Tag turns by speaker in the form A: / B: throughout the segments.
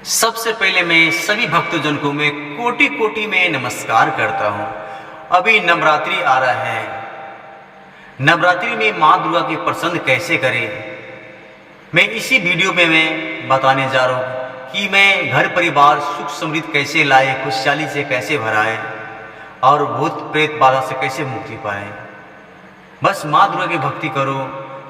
A: सबसे पहले मैं सभी भक्तजन को मैं कोटि कोटि में नमस्कार करता हूँ। अभी नवरात्रि आ रहा है। नवरात्रि में माँ दुर्गा की प्रसन्न कैसे करें, मैं इसी वीडियो में मैं बताने जा रहा हूँ कि मैं घर परिवार सुख समृद्धि कैसे लाए, खुशहाली से कैसे भराए और भूत प्रेत बाधा से कैसे मुक्ति पाए। बस माँ दुर्गा की भक्ति करो,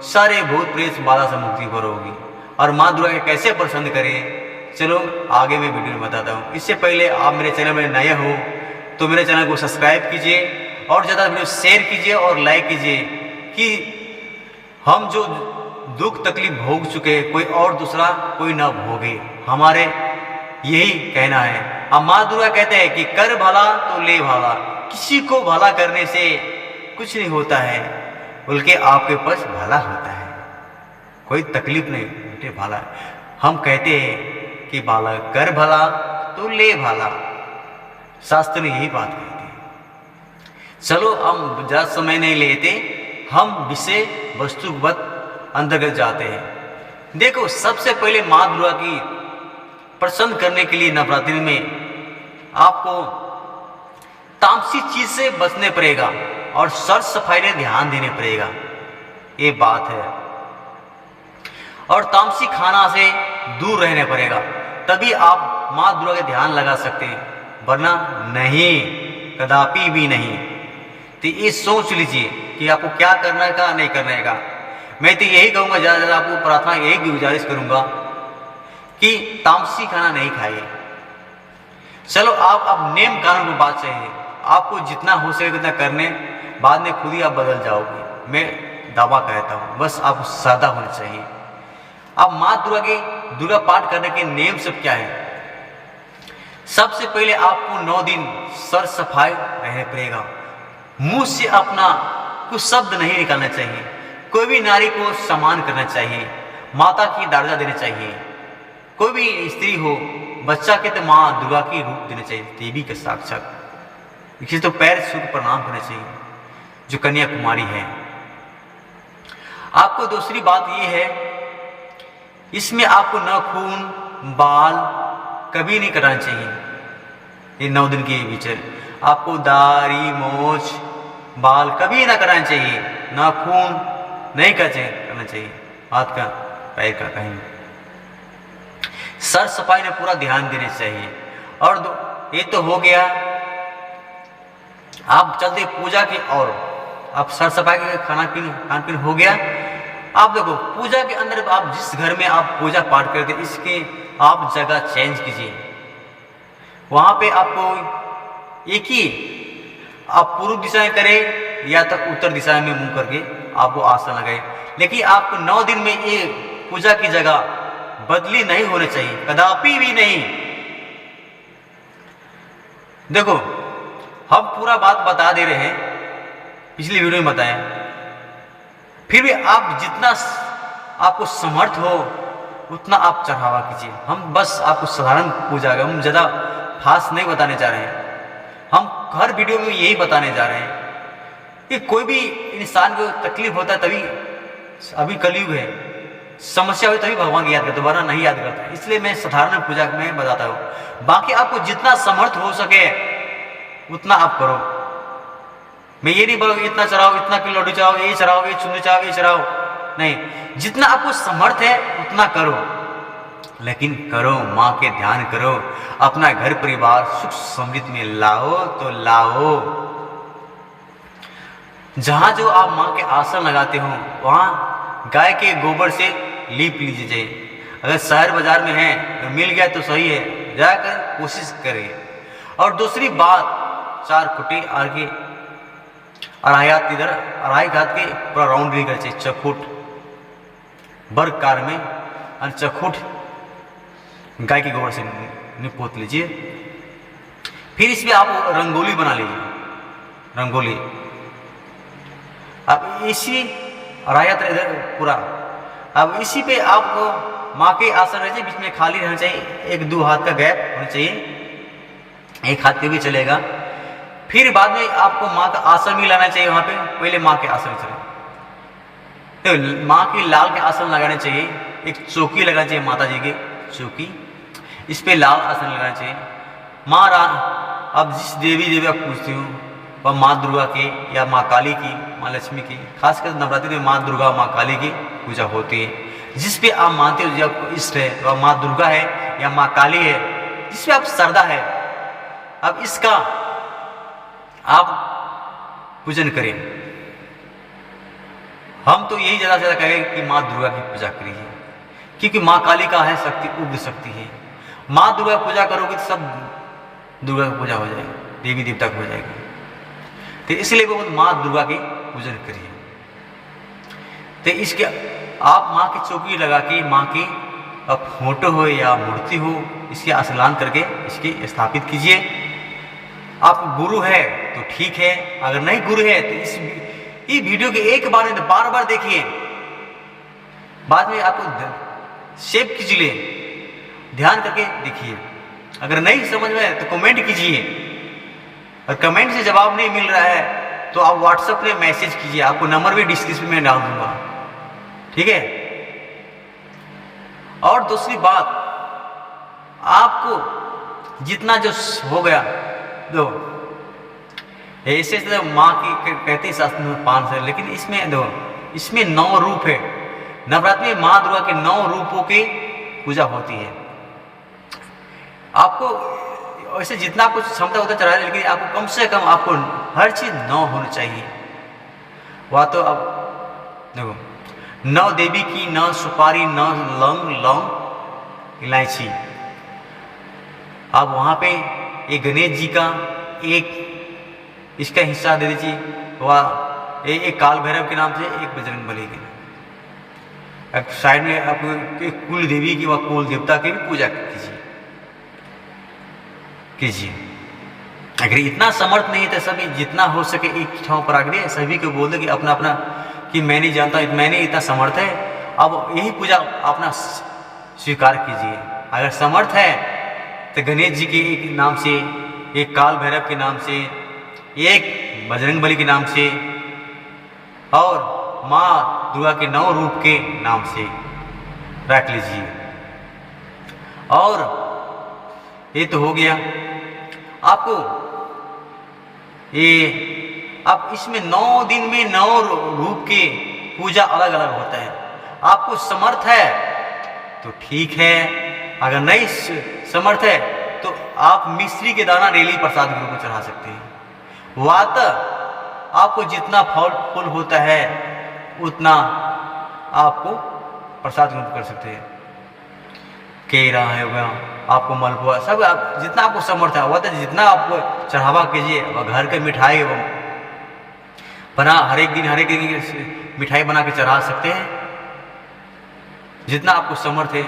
A: सारे भूत प्रेत बाधा से मुक्ति करोगी। और माँ दुर्गा के कैसे प्रसन्न करें, चलो आगे मैं वीडियो में बताता हूँ। इससे पहले आप मेरे चैनल में नए हो तो मेरे चैनल को सब्सक्राइब कीजिए और ज़्यादा वीडियो शेयर कीजिए और लाइक कीजिए कि हम जो दुख तकलीफ भोग चुके कोई और दूसरा कोई ना भोगे। हमारे यही कहना है। अब माँ दुर्गा कहते हैं कि कर भला तो ले भला, किसी को भला करने से कुछ नहीं होता है, बल्कि आपके पास भला होता है, कोई तकलीफ नहीं बेटे भला। हम कहते हैं कि बाला कर भला तो ले भला, शास्त्र ने यही बात कहते हैं। चलो हम ज़्यादा समय नहीं लेते, हम विषय वस्तुगत अंतर्गत जाते हैं। देखो, सबसे पहले माँ दुर्गा की प्रसन्न करने के लिए नवरात्रि में आपको तामसी चीज से बचने पड़ेगा और सर सफाई में ध्यान देने पड़ेगा, ये बात है। और तामसी खाना से दूर रहने पड़ेगा, तभी आप माँ दुर्गा के ध्यान लगा सकते हैं, वरना नहीं, कदापि भी नहीं। तो ये सोच लीजिए कि आपको क्या करना का नहीं करने का। मैं तो यही कहूँगा, ज़्यादा ज़्यादा आपको प्रार्थना एक भी गुजारिश करूँगा कि तामसी खाना नहीं खाइए। चलो आप अब नेम कानून की बात चाहिए, आपको जितना हो सके उतना करने, बाद में खुद ही आप बदल जाओगे, मैं दावा कहता हूँ। बस आपको सादा होना चाहिए। अब माँ दुर्गा के दुर्गा पाठ करने के नियम सब क्या है। सबसे पहले आपको 9 दिन सर सफाई रहने पड़ेगा, मुंह से अपना कुछ शब्द नहीं निकालना चाहिए, कोई भी नारी को सम्मान करना चाहिए, माता की दर्जा देना चाहिए। कोई भी स्त्री हो, बच्चा के तो माँ दुर्गा की रूप देना चाहिए, देवी के साक्षात। किसी तो पैर छू प्रणाम करना चाहिए जो कन्याकुमारी है। आपको दूसरी बात यह है, इसमें आपको नाखून बाल कभी नहीं कराना चाहिए। ये 9 दिन के भीतर आपको दाढ़ी मोछ बाल कभी ना कराना चाहिए, नाखून नहीं करना चाहिए, हाथ का पैर का कहीं। सर सफाई में पूरा ध्यान देना चाहिए। और ये तो हो गया, आप चलते पूजा की और आप सर सफाई के खान पीन हो गया। आप देखो, पूजा के अंदर आप जिस घर में आप पूजा पाठ करते इसके आप जगह चेंज कीजिए। वहां पे आपको एक ही आप पूर्व दिशा में करें या तो उत्तर दिशा में मुंह करके आपको आसन लगाए, लेकिन आपको 9 दिन में ये पूजा की जगह बदली नहीं होनी चाहिए, कदापि भी नहीं। देखो, हम पूरा बात बता दे रहे हैं, पिछली वीडियो में बताएं, फिर भी आप जितना आपको समर्थ हो उतना आप चढ़ावा कीजिए। हम बस आपको साधारण पूजा का, हम ज़्यादा खास नहीं बताने जा रहे हैं। हम हर वीडियो में यही बताने जा रहे हैं कि कोई भी इंसान को तकलीफ होता है, तभी अभी कलयुग है, समस्या हुई तभी भगवान याद करते, दोबारा नहीं याद करता। इसलिए मैं साधारण पूजा में बताता हूँ। बाकी आपको जितना समर्थ हो सके उतना आप करो। मैं ये नहीं बोलूँगा इतना चढ़ाओ, इतना किलो लड्डू चढ़ाओ, ये चढ़ाओ, ये चुन्नी चढ़ाओ, ये चढ़ाओ, नहीं। जितना आपको समर्थ है उतना करो, लेकिन करो, माँ के ध्यान करो, अपना घर परिवार सुख समृद्धि में लाओ तो लाओ। जहाँ जो आप माँ के आसन लगाते हो वहाँ गाय के गोबर से लीप लीजिए। अगर शहर बाजार में है तो मिल गया तो सही है, जाकर कोशिश करें। और दूसरी बात, 4 खुट्टी आगे, अढ़ाई हाथ इधर, अढ़ाई हाथ के पूरा राउंड नहीं कर चाहिए, चखुट वर्गकार में, और चखुट गाय के गोबर से निपोत लीजिए। फिर इसमें आप रंगोली बना लीजिए, रंगोली। अब इसी अढ़ाई हाथ इधर पूरा, अब इसी पे आपको माँ के आसन रह जाए, बीच में खाली रहना चाहिए, 1-2 हाथ का गैप होना चाहिए, 1 हाथ के भी चलेगा। फिर बाद में आपको माँ का आसन भी लाना चाहिए। वहाँ पे पहले माँ के आसन चले, तो माँ की लाल के आसन लगाने चाहिए, एक चौकी लगाना चाहिए, माता जी की चौकी, इस पे लाल आसन लगाना चाहिए। माँ अब जिस देवी देवी आप पूछते हो वह माँ दुर्गा के या माँ काली की, माँ लक्ष्मी की, खासकर नवरात्रि में माँ दुर्गा माँ काली की पूजा होती है। जिस पे आप मानते हो, जो आपको इष्ट है, वह माँ दुर्गा है या माँ काली है, जिस पे आप श्रद्धा है, अब इसका आप पूजन करें। हम तो यही ज़्यादा से ज़्यादा कहें कि माँ दुर्गा की पूजा करिए, क्योंकि माँ काली का है शक्ति, उग्र शक्ति है। माँ दुर्गा पूजा करोगे तो सब दुर्गा की पूजा हो जाएगी, देवी देवता की हो जाएगी। तो इसलिए वो माँ दुर्गा की पूजन करिए। तो इसके आप माँ की चौकी लगा के, माँ की अब फोटो हो या मूर्ति हो, इसके स्नान करके इसकी स्थापित कीजिए। आप गुरु है तो ठीक है, अगर नहीं गुरु है तो इस वीडियो के एक बार में बार बार देखिए, बाद में आपको सेव कीजिए, ध्यान करके देखिए। अगर नहीं समझ में तो कमेंट कीजिए, और कमेंट से जवाब नहीं मिल रहा है तो आप व्हाट्सएप पे मैसेज कीजिए, आपको नंबर भी डिस्क्रिप्शन में डाल दूंगा, ठीक है। और दूसरी बात, आपको जितना जो हो गया दो, ऐसे तो माँ की कहते शास्त्र में 5 है, लेकिन इसमें दो, इसमें 9 रूप है। नवरात्रि में माँ दुर्गा के 9 रूपों की पूजा होती है। आपको वैसे जितना कुछ क्षमता होता चढ़ा, लेकिन आपको कम से कम आपको हर चीज 9 होनी चाहिए। वह तो अब देखो, 9 देवी की, 9 सुपारी, 9 लौंग इलायची। आप वहाँ पे एक गणेश जी का एक इसका हिस्सा दे दीजिए, वह एक काल भैरव के नाम से, एक बजरंग बली के नाम। अब साइड में आप कुल देवी की व कुल देवता की भी पूजा कीजिए। अगर इतना समर्थ नहीं है तो सभी जितना हो सके एक ठाव पर आगे सभी को बोल दे कि अपना अपना कि मैं नहीं जानता, मैंने इतना समर्थ है, अब यही पूजा अपना स्वीकार कीजिए। अगर समर्थ है तो गणेश जी के एक नाम से, एक काल भैरव के नाम से, एक बजरंग बली के नाम से, और माँ दुर्गा के 9 रूप के नाम से रख लीजिए। और ये तो हो गया। आपको ये अब इसमें 9 दिन में 9 रूप के पूजा अलग अलग होता है। आपको समर्थ है तो ठीक है, अगर नहीं समर्थ है तो आप मिश्री के दाना डेली प्रसाद के रूप में चढ़ा सकते हैं। वात आपको जितना फल फूल होता है उतना आपको प्रसाद के रूप में कर सकते हैं। केरा है हो गया, आपको मलपुआ, सब आप जितना आपको समर्थ है वह तो जितना आपको चढ़ावा कीजिए। वह घर के मिठाई बना हर एक दिन मिठाई बना के चढ़ा सकते हैं। जितना आपको समर्थ है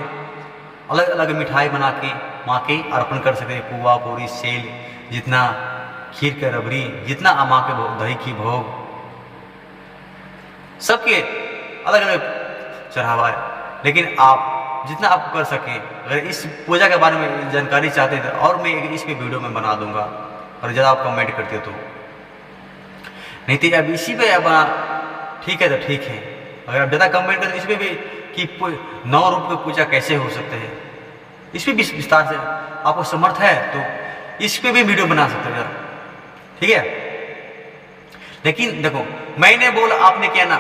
A: अलग अलग मिठाई बना के माँ के अर्पण कर सकते हैं। पुआ, पूरी, सेल, जितना खीर का रबड़ी, जितना माँ के भोग, दही की भोग, सबके अलग अलग चढ़ावा है। लेकिन आप जितना आप कर सकें, अगर इस पूजा के बारे में जानकारी चाहते हैं तो और मैं इस पे वीडियो में बना दूंगा, और ज़्यादा आप कमेंट करते हो तो। नहीं तो अब इसी पे बना ठीक है तो ठीक है, अगर आप ज़्यादा कमेंट करते इस पर भी कि 9 रूप की पूजा कैसे हो सकते हैं, इस पर भी विस्तार से आपको समर्थ है तो इस पर भी वीडियो बना सकते हैं, ठीक है। लेकिन देखो, मैंने बोला आपने क्या ना,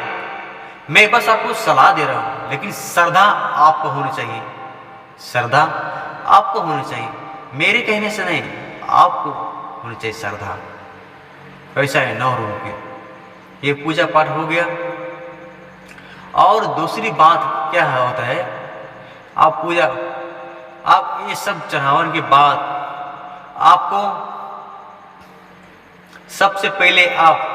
A: मैं बस आपको सलाह दे रहा हूं, लेकिन श्रद्धा आपको होनी चाहिए। श्रद्धा आपको होनी चाहिए, मेरे कहने से नहीं, आपको होनी चाहिए श्रद्धा। ऐसा है 9 रूप के ये पूजा पाठ हो गया। और दूसरी बात क्या होता है, आप पूजा, आप ये सब चढ़ावन के बाद आपको सबसे पहले आप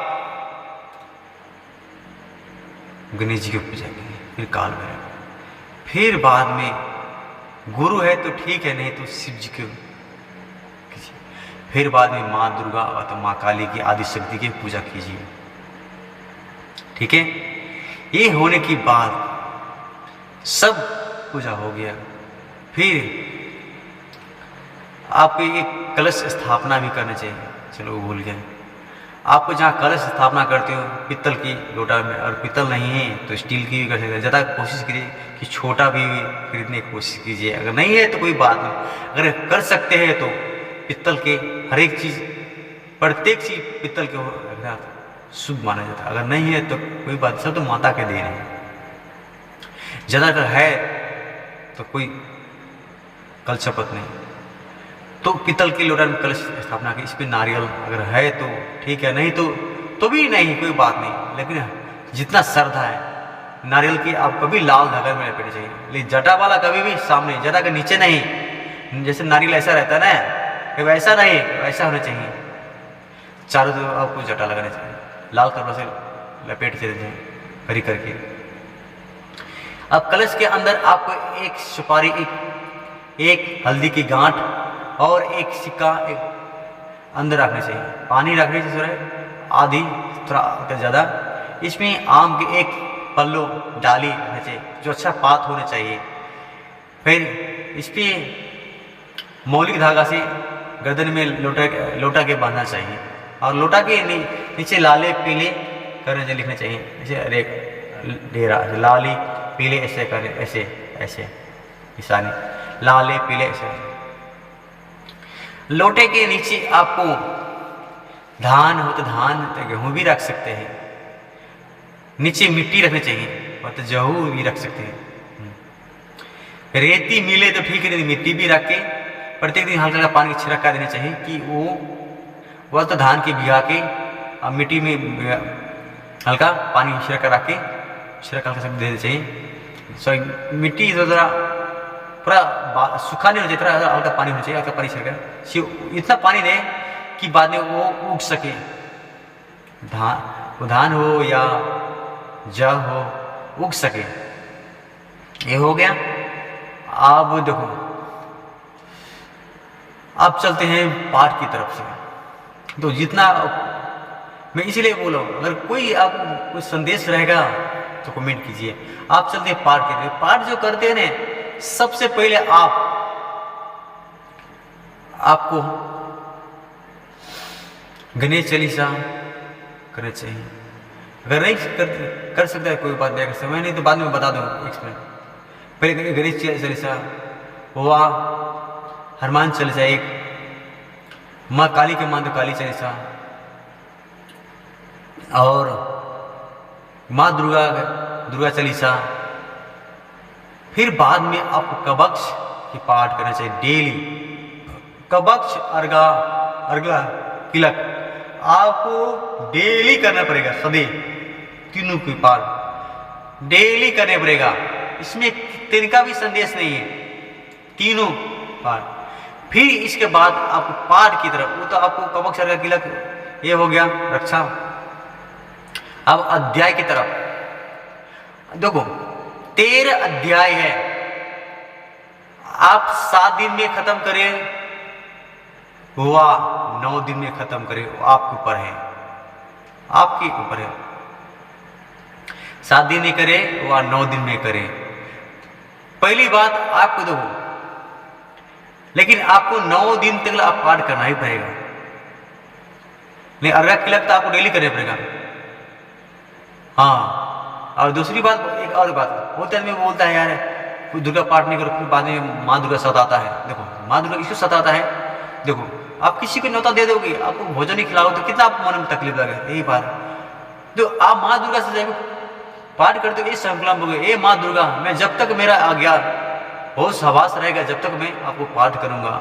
A: गणेश जी की पूजा कीजिए, फिर काल भैरव, फिर बाद में गुरु है तो ठीक है, नहीं तो शिव जी के कीजिए, फिर बाद में माँ दुर्गा अथवा माँ काली की आदि शक्ति की पूजा कीजिए, ठीक है। ये होने के बाद सब पूजा हो गया, फिर आपको एक कलश स्थापना भी करना चाहिए, चलो वो भूल गए। आपको जहाँ कलश स्थापना करते हो पित्तल की लोटा में, और पित्तल नहीं है तो स्टील की भी कर सकते हैं। ज़्यादा कोशिश कीजिए कि छोटा भी खरीदने की कोशिश कीजिए। अगर नहीं है तो कोई बात नहीं, अगर कर सकते हैं तो पित्तल के हर एक चीज़, प्रत्येक चीज़ पित्तल के शुभ माना जाता है। अगर नहीं है तो कोई बात, सब तो माता के देन है। ज़्यादा अगर है तो कोई कलशपत नहीं, तो पित्तल के लोटा में कलश स्थापना की, इस पर नारियल अगर है तो ठीक है, नहीं तो भी नहीं, कोई बात नहीं। लेकिन जितना श्रद्धा है, नारियल की आप कभी लाल धागा में लपेटना चाहिए, लेकिन जटा वाला कभी भी सामने, जटा के नीचे नहीं। जैसे नारियल ऐसा रहता है ना, कि वैसा नहीं, वैसा होना चाहिए। चारों तरफ आपको जटा लगाना चाहिए, लाल कपड़ा से लपेट से करी करके। अब कलश के अंदर आपको एक सुपारी, एक हल्दी की गांठ और एक सिक्का एक अंदर रखना चाहिए। पानी रखने चाहिए आधी, थोड़ा ज़्यादा। इसमें आम के एक पल्लो डाली रखना चाहिए, जो अच्छा पात होना चाहिए। फिर इस पर मौलिक धागा से गर्दन में लोटा के बांधना चाहिए, और लोटा के नीचे लाले पीले करने लिखना चाहिए। जैसे डेरा लाली पीले ऐसे करें, ऐसे निशानी, लाले पीले ऐसे। लोटे के नीचे आपको धान हो तो धान, तो गेहूँ भी रख सकते हैं। नीचे मिट्टी रखनी चाहिए, और तो जहू भी रख सकते हैं। रेती मिले तो ठीक है, मिट्टी भी रख के प्रत्येक दिन हल्का हल्का पानी छिड़का देना चाहिए, कि वह तो धान के भिगा के अब मिट्टी में हल्का पानी छिड़का रख के छिड़का हल्का सब देना चाहिए। सॉरी, मिट्टी तो ज़रा पूरा सूखा नहीं होना चाहिए, थोड़ा हल्का पानी होना चाहिए, हल्का पानी छिड़का, इतना पानी दें कि बाद में वो उग सके। धान हो या जौ हो, उग सके। ये हो गया। अब देखो, अब चलते हैं पाठ की तरफ से। तो जितना मैं इसीलिए बोला, अगर कोई आप कोई संदेश रहेगा तो कमेंट कीजिए। आप चलते हैं पाठ के। पाठ जो करते हैं ना, सबसे पहले आपको गणेश चालीसा करना चाहिए। अगर नहीं कर सकता है कोई बात नहीं, अगर समय नहीं तो बाद में बता दूँ इसमें। पहले गणेश चालीसा हुआ, हनुमान चालीसा एक, माँ काली के मान तो काली चालीसा, और माँ दुर्गा चालीसा। फिर बाद में आपको कवच की पाठ करना चाहिए डेली। कवच अर्गला तिलक आपको डेली करना पड़ेगा, सदैव तीनों की पाठ डेली करने पड़ेगा। इसमें तिनका भी संदेश नहीं है, तीनों पाठ। फिर इसके बाद आपको पाठ की तरफ, वो तो आपको कवच अर्घा तिलक ये हो गया रक्षा। अब अध्याय की तरफ देखो, 13 अध्याय है। आप 7 दिन में खत्म करें हुआ, 9 दिन में खत्म करें, आपके ऊपर है, आपके ऊपर है। 7 दिन में करे हुआ, 9 दिन में करे। पहली बात आपको देखो, लेकिन आपको 9 दिन तक आप पाठ करना ही पड़ेगा। नहीं, अर्घा तिलक तो आपको डेली करना पड़ेगा। हाँ, और दूसरी बात, एक और बात, बहुत आदमी बोलता है यार कोई दुर्गा पाठ नहीं करो, फिर बाद में माँ दुर्गा सताता है। देखो, माँ दुर्गा इसको सताता है। देखो, आप किसी को न्योता दे दोगे, आपको भोजन नहीं खिलाओ तो कितना आपको मन में तकलीफ लगे। यही बात, तो आप माँ दुर्गा से जाएंगे पाठ करते हो, ये संकल्प हो गए, ये माँ दुर्गा, मैं जब तक मेरा आज्ञा बहुत सवास रहेगा, जब तक मैं आपको पाठ करूंगा,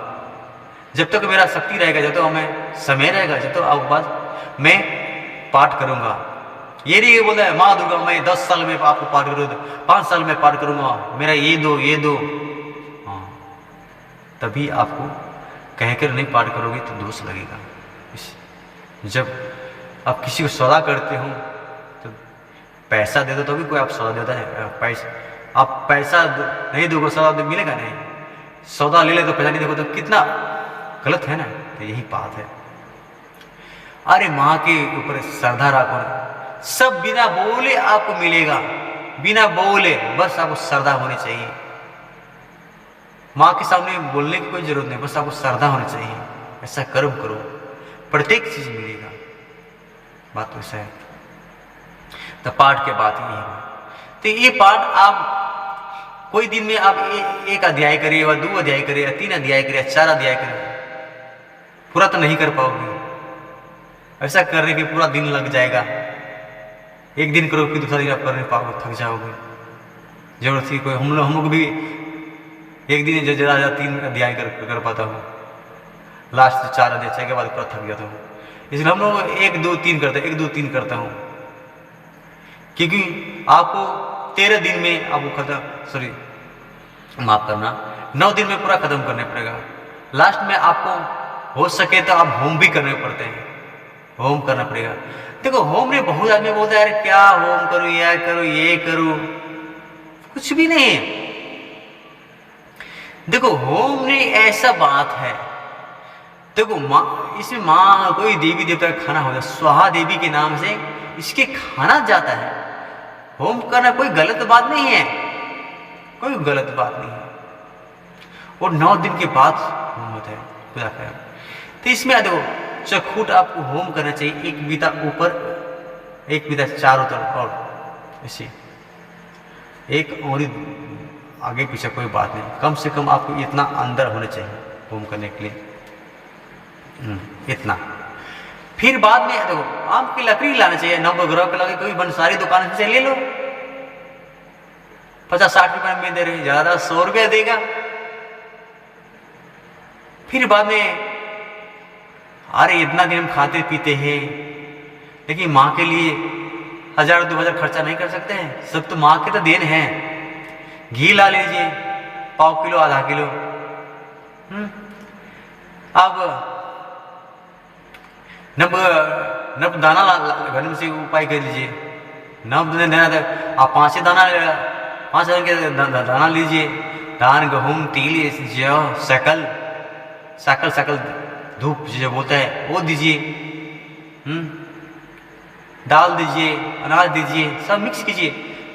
A: जब तक मेरा शक्ति रहेगा, जब तक मैं समय रहेगा, जब तक आपके पास मैं पाठ करूंगा। ये नहीं बोलता है माँ दुर्गा मैं 10 साल में आपको पाठ करूँगा, 5 साल में पाठ करूंगा, मेरा ये दो। हाँ, तभी आपको कहकर नहीं पाठ करोगे तो दोष लगेगा। जब आप किसी को सौदा करते हो तो पैसा दे दो तो भी कोई आप सौदा देता है। आप पैसा नहीं दोगे, सौदा तो मिलेगा नहीं। सौदा ले ले तो पैसा नहीं दोगे तो कितना गलत है ना। तो यही बात है। अरे माँ के ऊपर श्रद्धा रखो, सब बिना बोले आपको मिलेगा, बिना बोले, बस आपको श्रद्धा होनी चाहिए। माँ के सामने बोलने की कोई जरूरत नहीं, बस आपको श्रद्धा होनी चाहिए। ऐसा कर्म करो, प्रत्येक चीज मिलेगा। बात तो ऐसा है। तो पाठ के बाद ही है। तो ये पाठ आप कोई दिन में आप एक अध्याय करिए, या 2 अध्याय करिए, या 3 अध्याय करिए, 4 अध्याय करिए, पूरा तो नहीं कर पाओगे। ऐसा करने के पूरा दिन लग जाएगा। एक दिन करो, फिर दूसरा दिन आप कर नहीं पाओगे, थक जाओगे। जरूरत थी कोई हम लोग भी एक दिन ज़्यादा 3 अध्याय कर पाता हूँ, लास्ट 4 अध्याय 6 के बाद पूरा थक जाता हूँ। इसलिए हम लोग 1 2 3 करते हैं, 1 2 3 करता हूँ, क्योंकि आपको 13 दिन में आपको माफ करना, 9 दिन में पूरा खत्म करने पड़ेगा। लास्ट में आपको हो सके तो आप होम भी करने पड़ते हैं, होम करना पड़ेगा। देखो होम में बहुत आदमी बोलते हैं यार क्या होम करूँ, यह करूँ, ये करूँ, कुछ भी नहीं है। देखो होम में ऐसा बात है, देखो इसमें माँ कोई देवी देवता का खाना होता है, स्वाहा देवी के नाम से इसके खाना जाता है। होम करना कोई गलत बात नहीं है, कोई गलत बात नहीं है। और 9 दिन के बाद होम होता है पूजा कर। तो इसमें देखो चखुट आपको होम करना चाहिए, एक बीता ऊपर, एक बीता चारों तरफ, और ऐसे एक और आगे पीछे कोई बात नहीं, कम से कम आपको इतना अंदर होना चाहिए होम करने के लिए, इतना। फिर बाद में देखो आम की लकड़ी लाना चाहिए, नवग्रह की लकड़ी कोई बंसारी दुकान से ले लो, 50-60 रुपए में दे रहे, ज्यादा 100 रुपया देगा। फिर बाद में अरे इतना दिन हम खाते पीते हैं, लेकिन माँ के लिए 1000-2000 खर्चा नहीं कर सकते हैं, सब तो माँ के तो देन है। घी ला लीजिए, पाव किलो, आधा किलो। अब नब दाना घर में से उपाय कर लीजिए, नब देना आप 5 दाना, 5 दाना लीजिए, धान, गेहूँ, तिल, जौ, सकल धूप जो बोलता है वो दीजिए, दाल दीजिए, अनाज दीजिए, सब मिक्स कीजिए।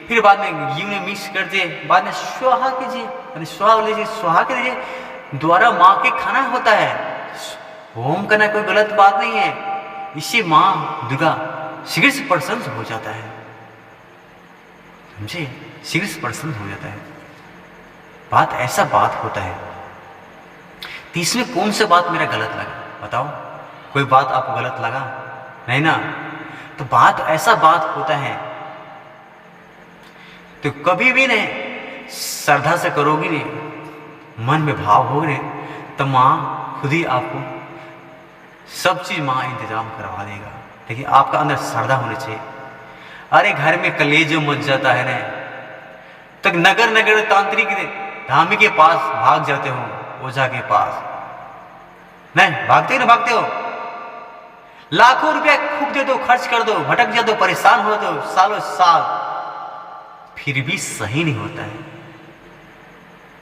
A: फिर बाद में घी में मिक्स करते, बाद में स्वाहा कीजिए, यानी स्वाहा लीजिए, स्वाहा के दीजिए, द्वारा माँ के खाना होता है। होम करना कोई गलत बात नहीं है, इससे माँ दुर्गा शीघ्र से प्रसन्न हो जाता है, समझे, शीघ्र से प्रसन्न हो जाता है। बात ऐसा बात होता है। तो इसमें कौन सा बात मेरा गलत लगा बताओ? कोई बात आपको गलत लगा? नहीं ना? तो बात ऐसा बात होता है, तो कभी भी नहीं श्रद्धा से करोगी नहीं, मन में भाव होगी नहीं, तो माँ खुद ही आपको सब चीज माँ इंतजाम करवा देगा। लेकिन आपका अंदर श्रद्धा होनी चाहिए। अरे घर में कलेजो मच जाता है ना, तक नगर तांत्रिक धामी के पास भाग जाते हो, ओझा के पास नहीं भागते हो, लाखों रुपया फूक दे दो, खर्च कर दो, भटक जा दो, परेशान हो दो सालों साल, फिर भी सही नहीं होता है।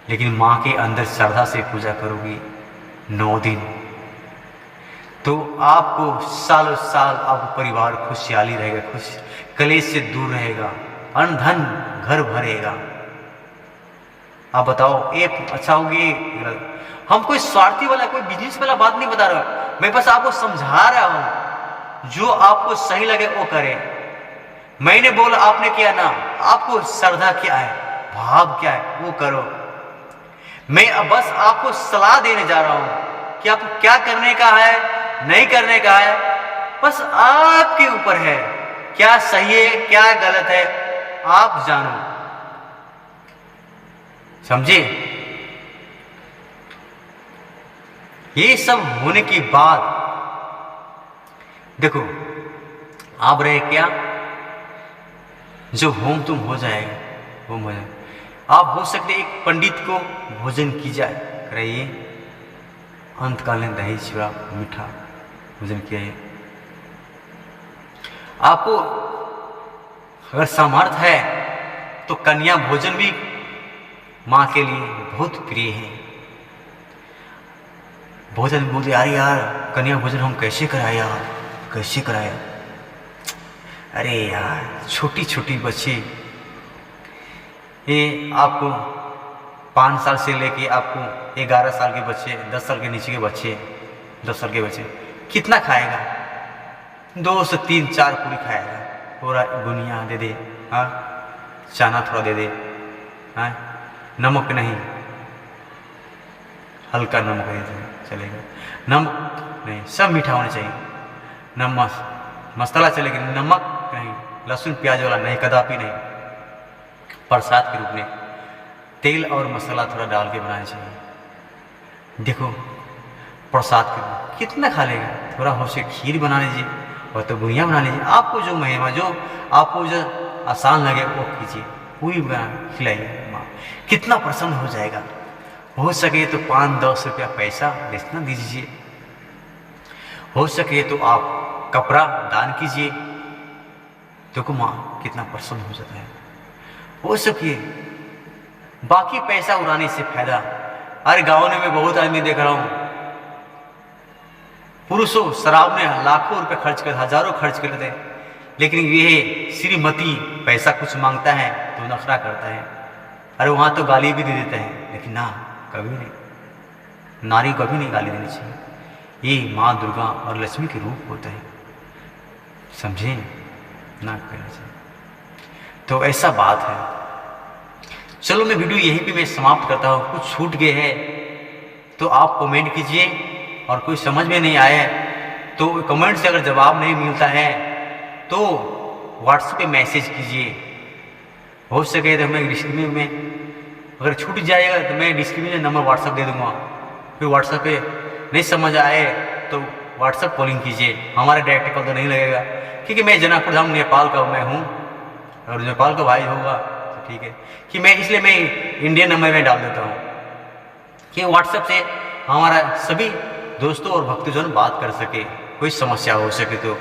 A: लेकिन माँ के अंदर श्रद्धा से पूजा करोगी 9 दिन, तो आपको सालों साल आपको परिवार खुशहाली रहेगा, खुश कलेश से दूर रहेगा, अन्न धन घर भरेगा। आप बताओ एक अच्छा होगी? हम कोई स्वार्थी वाला, कोई बिजनेस वाला बात नहीं बता रहा, मैं बस आपको समझा रहा हूं, जो आपको सही लगे वो करें। मैंने बोला आपने किया ना, आपको श्रद्धा क्या है, भाव क्या है, वो करो। मैं अब बस आपको सलाह देने जा रहा हूं कि आपको क्या करने का है, नहीं करने का है, बस आपके ऊपर है। क्या सही है, क्या गलत है, आप जानो, समझे? ये सब होने के बाद देखो आप रहे क्या, जो होम तुम हो जाएगा, होम हो जाएगा। आप हो सकते एक पंडित को भोजन की जाए कराइए, अंतकालीन दही चूड़ा मीठा भोजन किया। आपको अगर सामर्थ्य है तो कन्या भोजन भी माँ के लिए बहुत प्रिय है। भोजन बोलते यार कन्या भोजन हम कैसे कराए यार, कैसे कराए? अरे यार छोटी छोटी बच्चे, ये आपको 5 साल से लेके आपको 11 साल के बच्चे, 10 साल के नीचे के बच्चे, 10 साल के बच्चे कितना खाएगा? 2 से 3 4 पूरी खाएगा, थोड़ा बुनिया दे दे, हाँ चना थोड़ा दे दे, हाँ नमक नहीं, हल्का नमक दे दे चलेगा, नमक नहीं, सब मीठा होना चाहिए, नमक मसाला चलेगा, नमक नहीं, लहसुन प्याज वाला नहीं, कदापि नहीं। प्रसाद के रूप में तेल और मसाला थोड़ा डाल के बनाना चाहिए। देखो प्रसाद के रूप कितना खा लेगा, थोड़ा हो से खीर बना लीजिए और तो बुनिया बना लीजिए, आपको जो महिमा जो आपको जो आसान लगे वो कीजिए, पूरी बना खिलाइए, माँ कितना प्रसन्न हो जाएगा। हो सके तो 5-10 रुपया पैसा देना दीजिए, हो सके तो आप कपड़ा दान कीजिए, देखो माँ कितना प्रसन्न हो जाता है। हो सके बाकी पैसा उड़ाने से फायदा, अरे गाँव में मैं बहुत आदमी देख रहा हूँ, पुरुषों शराब में लाखों रुपए खर्च कर, हजारों खर्च कर लेते हैं, लेकिन ये श्रीमती पैसा कुछ मांगता है तो नखरा करता है, अरे वहाँ तो गाली भी दे देते हैं, लेकिन ना कभी नहीं, नारी को कभी नहीं गाली देनी चाहिए, ये माँ दुर्गा और लक्ष्मी के रूप होते हैं, समझे ना करना चाहिए। तो ऐसा बात है। चलो मैं वीडियो यहीं पे मैं समाप्त करता हूँ। कुछ छूट गए है तो आप कमेंट कीजिए, और कोई समझ में नहीं आया तो कमेंट से अगर जवाब नहीं मिलता है तो व्हाट्सएप पे मैसेज कीजिए, हो सके तो मैं डिस्क्रिप्शन में अगर छूट जाएगा तो मैं डिस्क्रिप्शन नंबर व्हाट्सएप दे दूंगा, फिर व्हाट्सएप पे नहीं समझ आए तो व्हाट्सएप कॉलिंग कीजिए, हमारा डायरेक्ट कॉल तो नहीं लगेगा, क्योंकि मैं जनकपुर धाम नेपाल का मैं हूँ, और नेपाल का भाई होगा तो ठीक है कि मैं, इसलिए मैं इंडियन नंबर में डाल देता हूँ कि व्हाट्सएप से हमारा सभी दोस्तों और भक्तजन बात कर सके, कोई समस्या हो सके तो।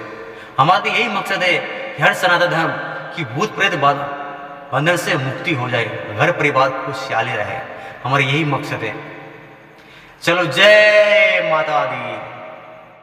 A: हमारा तो यही मकसद है कि हर सनातन धर्म की भूत प्रेत बंधन से मुक्ति हो जाए, घर परिवार खुशहाली रहे, हमारा यही मकसद है। चलो जय